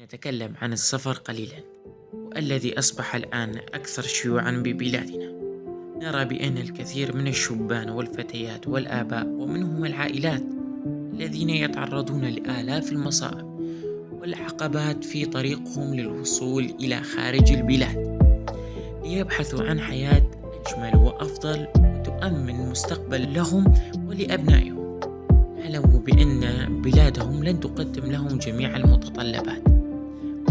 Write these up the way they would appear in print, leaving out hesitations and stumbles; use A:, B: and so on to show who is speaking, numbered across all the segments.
A: نتكلم عن السفر قليلا، والذي أصبح الآن أكثر شيوعا ببلادنا. نرى بأن الكثير من الشبان والفتيات والآباء ومنهم العائلات الذين يتعرضون لآلاف المصاعب والعقبات في طريقهم للوصول إلى خارج البلاد، ليبحثوا عن حياة أجمل وأفضل وتؤمن مستقبل لهم ولأبنائهم. نعلم بأن بلادهم لن تقدم لهم جميع المتطلبات،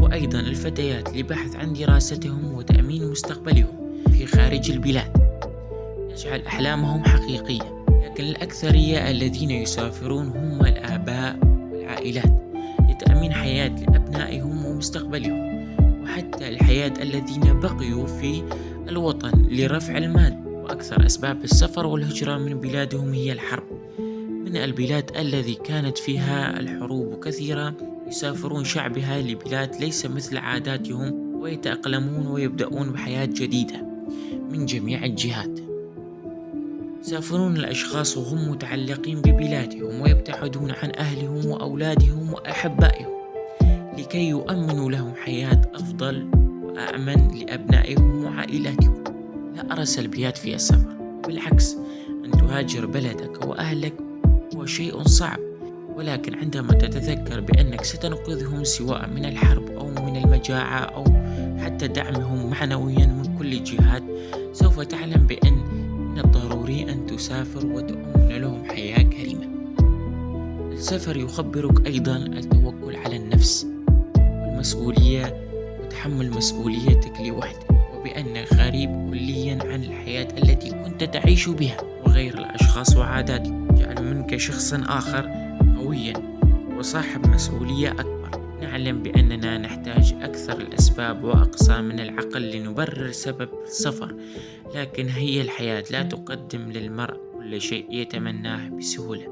A: وأيضا الفتيات لبحث عن دراستهم وتأمين مستقبلهم في خارج البلاد يجعل أحلامهم حقيقية. لكن الأكثرية الذين يسافرون هم الآباء والعائلات لتأمين حياة لأبنائهم ومستقبلهم، وحتى الحياة الذين بقيوا في الوطن لرفع المال. وأكثر أسباب السفر والهجرة من بلادهم هي الحرب. من البلاد التي كانت فيها الحروب كثيرة يسافرون شعبها لبلاد ليس مثل عاداتهم، ويتأقلمون ويبدأون بحياة جديدة من جميع الجهات. يسافرون الأشخاص وهم متعلقين ببلادهم ويبتعدون عن أهلهم وأولادهم وأحبائهم لكي يؤمنوا لهم حياة أفضل وأأمن لأبنائهم وعائلاتهم. لا أرى سلبيات في السفر، بالعكس، أن تهاجر بلدك وأهلك هو شيء صعب، ولكن عندما تتذكر بأنك ستنقذهم سواء من الحرب أو من المجاعة أو حتى دعمهم معنويا من كل الجهات، سوف تعلم بأن من الضروري أن تسافر وتؤمن لهم حياة كريمة. السفر يخبرك أيضا التوكل على النفس والمسؤولية وتحمل مسؤوليتك لوحدك، وبأنك غريب كليا عن الحياة التي كنت تعيش بها وغير الأشخاص وعاداتك، يجعل منك شخصا آخر قويا وصاحب مسؤولية أكبر. نعلم بأننا نحتاج أكثر الأسباب وأقصى من العقل لنبرر سبب السفر، لكن هي الحياة لا تقدم للمرء كل شيء يتمناه بسهولة.